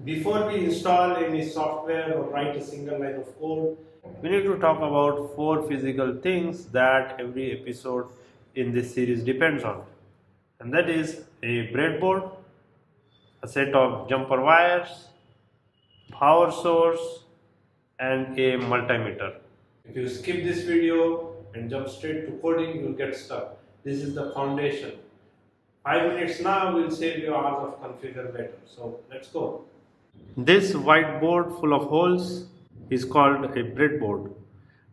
Before we install any software or write a single line of code, we need to talk about 4 physical things that every episode in this series depends on. And that is a breadboard, a set of jumper wires, power source, and a multimeter. If you skip this video and jump straight to coding, you'll get stuck. This is the foundation. 5 minutes now will save you hours of configure later. So let's go. This whiteboard full of holes is called a breadboard.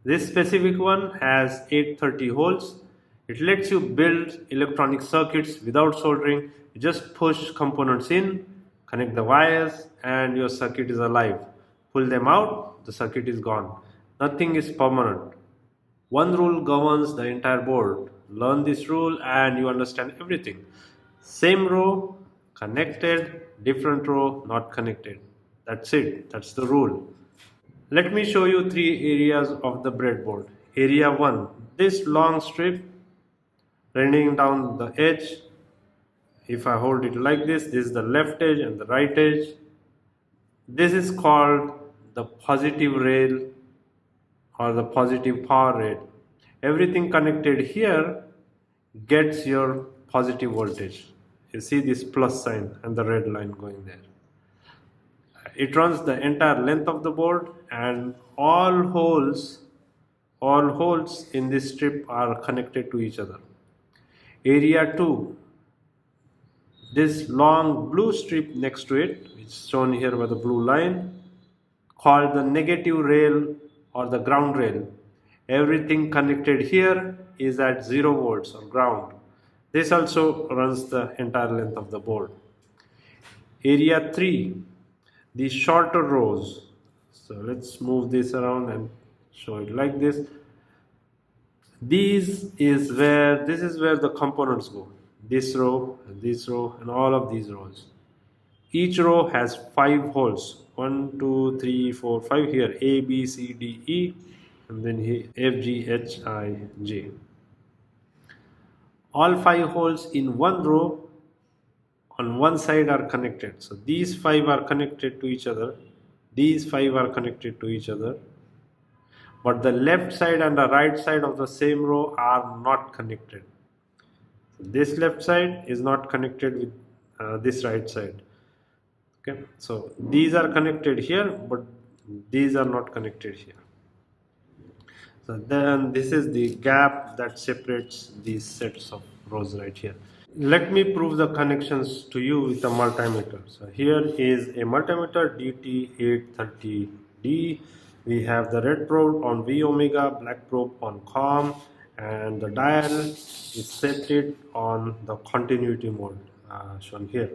This specific one has 830 holes. It lets you build electronic circuits without soldering. You just push components in, connect the wires, and your circuit is alive. Pull them out, the circuit is gone. Nothing is permanent. One rule governs the entire board. Learn this rule and you understand everything. Same row, connected, different row, not connected. That's it, that's the rule. Let me show you 3 areas of the breadboard. Area 1, this long strip running down the edge. If I hold it like this is the left edge and the right edge. This is called the positive rail or the positive power rail. Everything connected here gets your positive voltage. You see this plus sign and the red line going there. It runs the entire length of the board, and all holes in this strip are connected to each other. Area 2, this long blue strip next to it, which is shown here by the blue line, called the negative rail or the ground rail. Everything connected here is at 0 volts or ground. This also runs the entire length of the board. Area 3, these shorter rows. So let's move this around and show it like this. This is where the components go. This row, and all of these rows. Each row has 5 holes. 1, 2, 3, 4, 5 here. A, B, C, D, E, and then here F, G, H, I, J. All 5 holes in one row on one side are connected. So these 5 are connected to each other. These 5 are connected to each other. But the left side and the right side of the same row are not connected. So this left side is not connected with this right side. Okay, so these are connected here, but these are not connected here. So then this is the gap that separates these sets of rows right here. Let me prove the connections to you with a multimeter. So here is a multimeter DT830D. We have the red probe on V omega, black probe on COM, and the dial is set on the continuity mode shown here.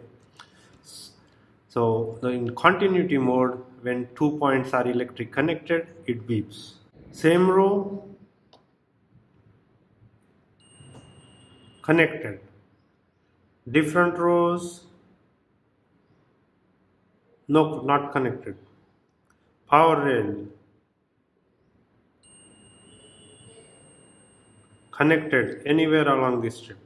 So in continuity mode, when 2 points are electric connected, it beeps. Same row, connected. Different rows, no, not connected. Power rail, connected anywhere along this strip.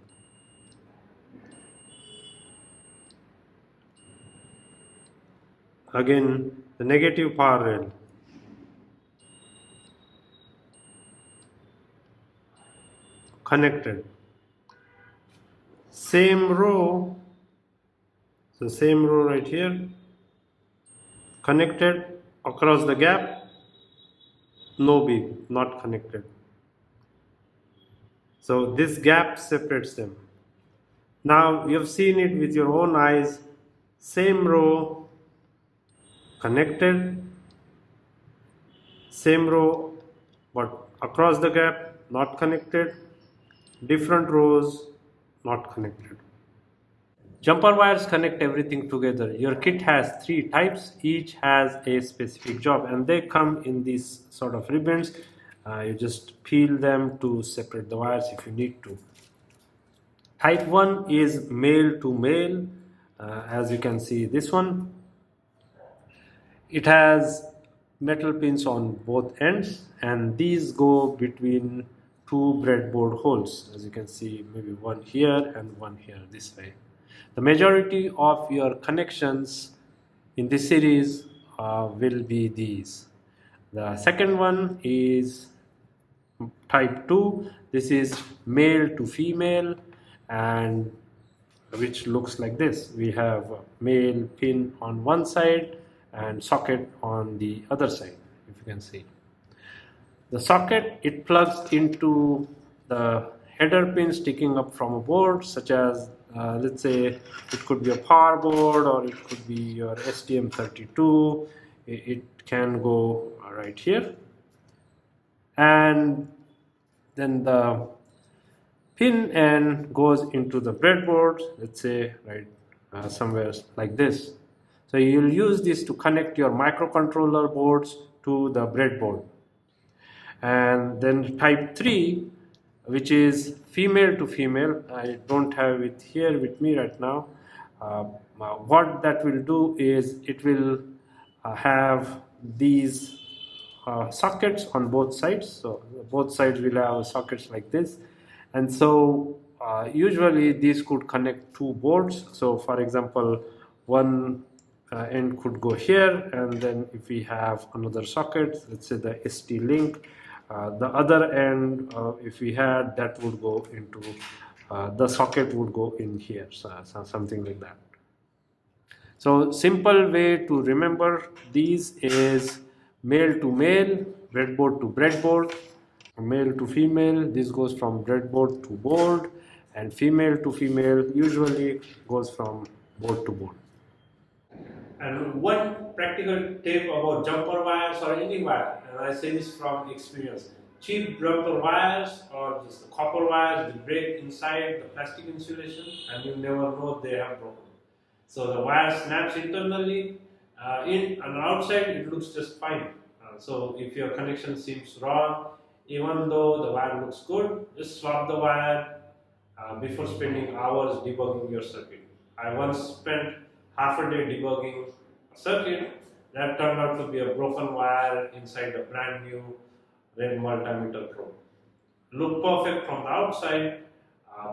Again, the negative power rail. Connected. Same row, so same row right here, connected across the gap, no beep, not connected. So this gap separates them. Now you have seen it with your own eyes. Same row, connected, same row, but across the gap, not connected, different rows, not connected. Jumper wires connect everything together. Your kit has 3 types, each has a specific job, and they come in these sort of ribbons. You just peel them to separate the wires if you need to. Type 1 is male to male. As you can see, this one, it has metal pins on both ends, and these go between 2 breadboard holes. As you can see, maybe one here and one here this way. The majority of your connections in this series will be these. The second one is type 2. This is male to female, and which looks like this. We have a male pin on one side and socket on the other side, if you can see. The socket, it plugs into the header pin sticking up from a board, such as let's say it could be a power board or it could be your STM32. It can go right here, and then the pin end goes into the breadboard, let's say right somewhere like this. So you'll use this to connect your microcontroller boards to the breadboard. And then type 3, which is female to female. I don't have it here with me right now. What that will do is it will have these sockets on both sides. So both sides will have sockets like this, and so usually these could connect two boards. So for example, one end could go here, and then if we have another socket, let's say the ST link, the other end, if we had, that would go into the socket would go in here, so something like that. So simple way to remember these is male to male, breadboard to breadboard, male to female, this goes from breadboard to board, and female to female usually goes from board to board. And one practical tip about jumper wires or any wire, and I say this from experience. Cheap jumper wires or just the copper wires, they break inside the plastic insulation and you never know they have broken. So the wire snaps internally, in and outside it looks just fine. So if your connection seems wrong, even though the wire looks good, just swap the wire before spending hours debugging your circuit. I once spent half a day debugging a circuit that turned out to be a broken wire inside a brand new red Multimeter Pro. Looked perfect from the outside,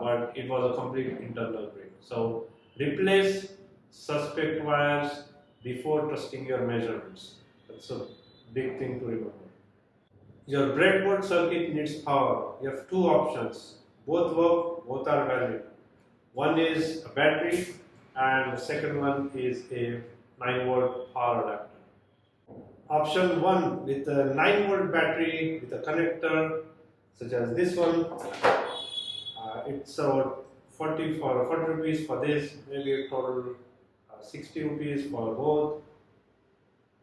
but it was a complete internal break. So replace suspect wires before trusting your measurements. That's a big thing to remember. Your breadboard circuit needs power. You have two options. Both work, both are valid. One is a battery, and the second one is a 9-volt power adapter. Option 1, with a 9-volt battery with a connector such as this one, it's about 40 rupees for this, maybe a total 60 rupees for both.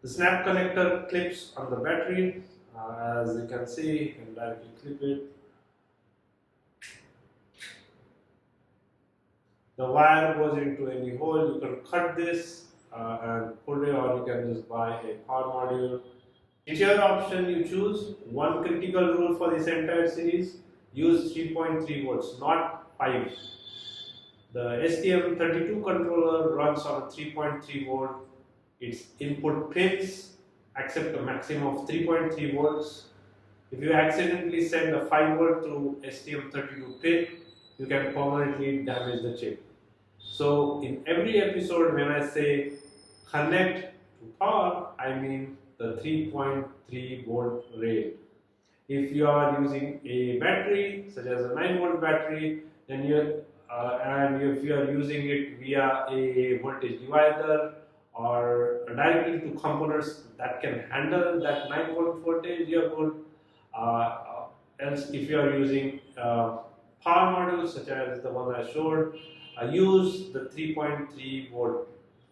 The snap connector clips on the battery, as you can see, you can directly clip it. The wire goes into any hole. You can cut this and put it, or you can just buy a power module. Whichever option you choose, one critical rule for this entire series: use 3.3 volts, not 5. The STM32 controller runs on a 3.3 volt. Its input pins accept a maximum of 3.3 volts. If you accidentally send a 5 volt through STM32 pin, you can permanently damage the chip. So in every episode, when I say connect to power, I mean the 3.3 volt rail. If you are using a battery, such as a 9-volt battery, then and if you are using it via a voltage divider or directly to components that can handle that 9-volt voltage, you are good. Else, if you are using power modules such as the one I showed, use the 3.3 volt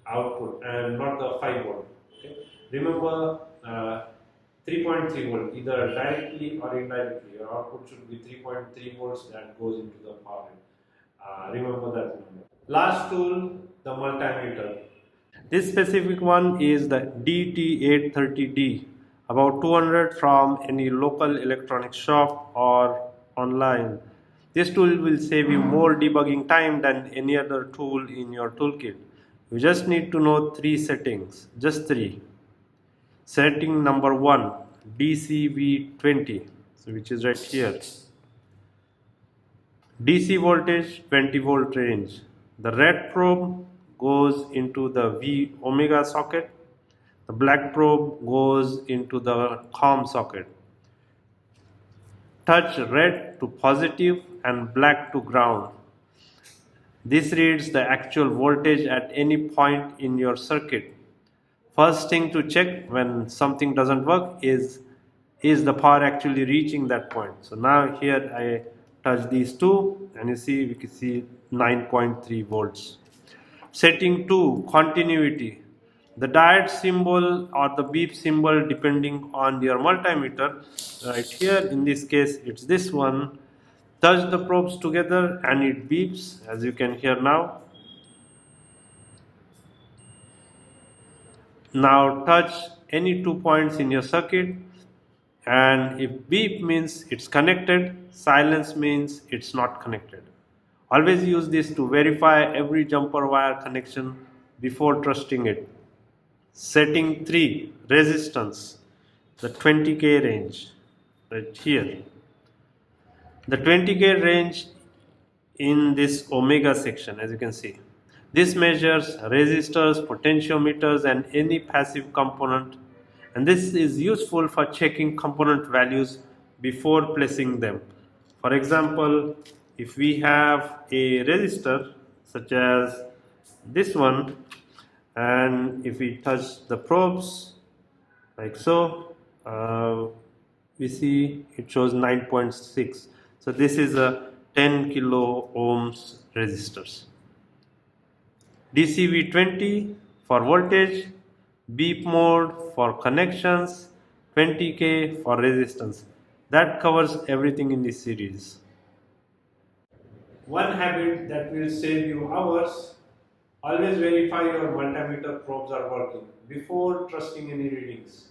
output and not the 5 volt. Okay? Remember, 3.3 volt, either directly or indirectly. Your output should be 3.3 volts that goes into the power. Remember that number. Last tool, the multimeter. This specific one is the DT830D, about 200 from any local electronics shop or online. This tool will save you more debugging time than any other tool in your toolkit. You just need to know 3 settings, just 3. Setting number 1, DCV20, so which is right here. DC voltage, 20 volt range. The red probe goes into the V omega socket. The black probe goes into the COM socket. Touch red to positive and black to ground. This reads the actual voltage at any point in your circuit. First thing to check when something doesn't work is the power actually reaching that point. So now here I touch these two and you see, we can see 9.3 volts. Setting 2, continuity. The diode symbol or the beep symbol depending on your multimeter. Right here in this case it's this one. Touch the probes together and it beeps, as you can hear now. Now touch any 2 points in your circuit, and if beep means it's connected, silence means it's not connected. Always use this to verify every jumper wire connection before trusting it. Setting 3, resistance, the 20K range, right here. The 20K range in this omega section, as you can see. This measures resistors, potentiometers and any passive component, and this is useful for checking component values before placing them. For example, if we have a resistor such as this one, and if we touch the probes like so, we see it shows 9.6. So this is a 10 kilo ohms resistors. DCV20 for voltage, beep mode for connections, 20K for resistance. That covers everything in this series. One habit that will save you hours: always verify your multimeter probes are working before trusting any readings.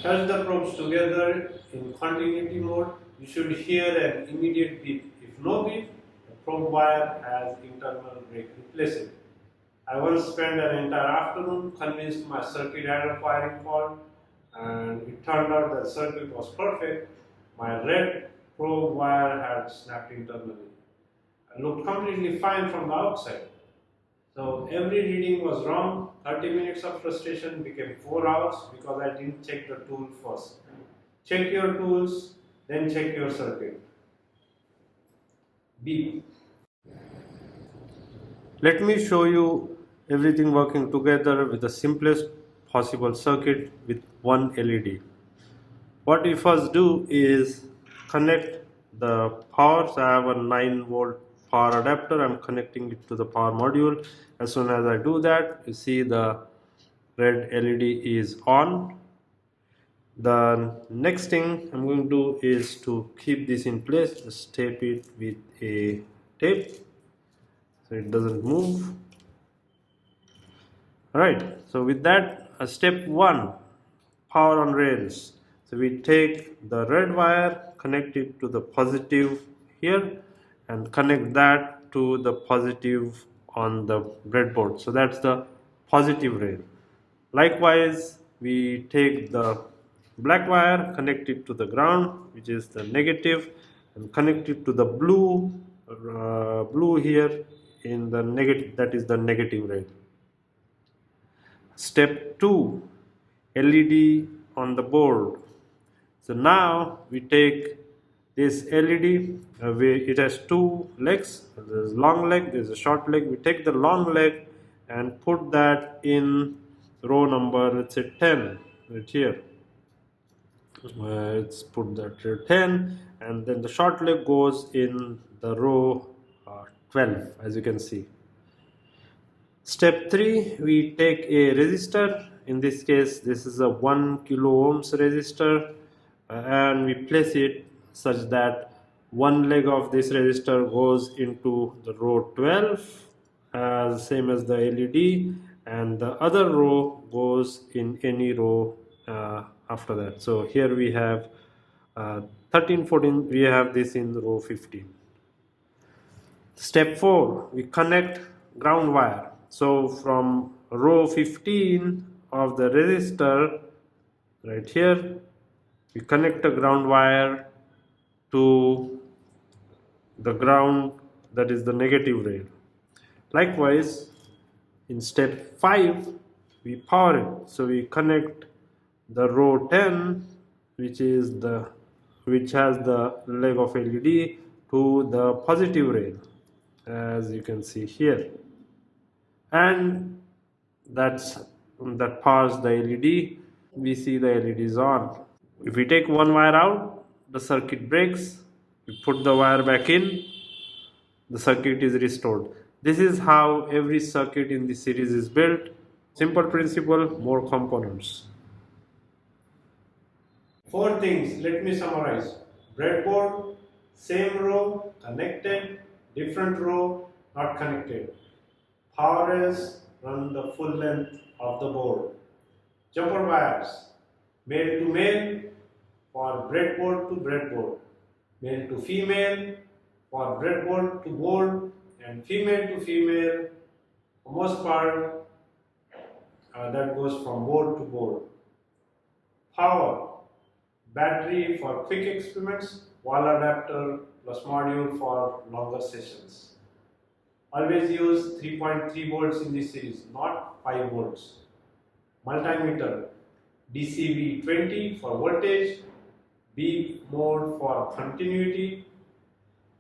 Touch the probes together in continuity mode. You should hear an immediate beep. If no beep, the probe wire has internal break. Replace it. I once spent an entire afternoon convinced my circuit had a firing fault, and it turned out that the circuit was perfect. My red probe wire had snapped internally and looked completely fine from the outside. So every reading was wrong. 30 minutes of frustration became 4 hours because I didn't check the tool first. Check your tools, then check your circuit. Beep. Let me show you everything working together with the simplest possible circuit with one LED. What we first do is connect the power. So I have a 9 volt power adapter. I'm connecting it to the power module. As soon as I do that, you see the red LED is on. The next thing I'm going to do is to keep this in place. Just tape it with a tape so it doesn't move. Alright, so with that, step 1, power on rails. So we take the red wire, connect it to the positive here, and connect that to the positive on the breadboard. So that's the positive rail. Likewise, we take the black wire, connect it to the ground, which is the negative, and connect it to the blue here in the negative, that is the negative rail. Step 2, LED on the board. So now we take this LED, it has 2 legs. There's a long leg, there's a short leg. We take the long leg and put that in row number, let's say 10, right here. Let's put that here 10, and then the short leg goes in the row 12, as you can see. Step 3, we take a resistor. In this case, this is a 1 kilo ohms resistor, and we place it such that one leg of this resistor goes into the row 12, same as the LED, and the other row goes in any row after that. So here we have 13, 14, we have this in row 15. Step 4, we connect ground wire. So from row 15 of the resistor, right here, we connect a ground wire to the ground, that is the negative rail. Likewise, In step 5, we power it. So we connect the row 10, which has the leg of LED, to the positive rail, as you can see here, and that powers the LED. We see the LED is on. If we take one wire out, the circuit breaks. We put the wire back in, the circuit is restored. This is how every circuit in the series is built. Simple principle, more components. Four things, let me summarize. Breadboard, same row, connected, different row, not connected. Power rails run the full length of the board. Jumper wires, male to male for breadboard to breadboard, male to female for breadboard to board, and female to female. For most part, that goes from board to board. Power, battery for quick experiments, wall adapter plus module for longer sessions. Always use 3.3 volts in this series, not 5 volts. Multimeter, DCV 20 for voltage, B mode for continuity,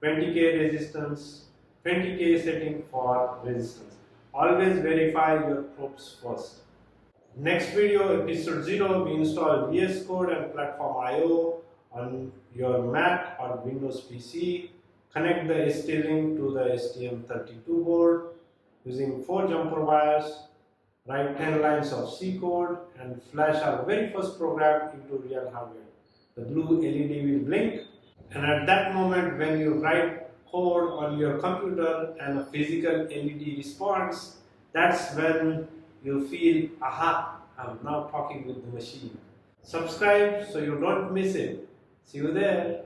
20K resistance, 20K setting for resistance. Always verify your probes first. Next video, episode 0, we install VS Code and Platform IO on your Mac or Windows PC. Connect the ST-Link to the STM32 board using 4 jumper wires. Write 10 lines of C code and flash our very first program into real hardware. The blue LED will blink, and at that moment when you write code on your computer and a physical LED responds, that's when you feel, aha, I'm now talking with the machine. Subscribe so you don't miss it. See you there.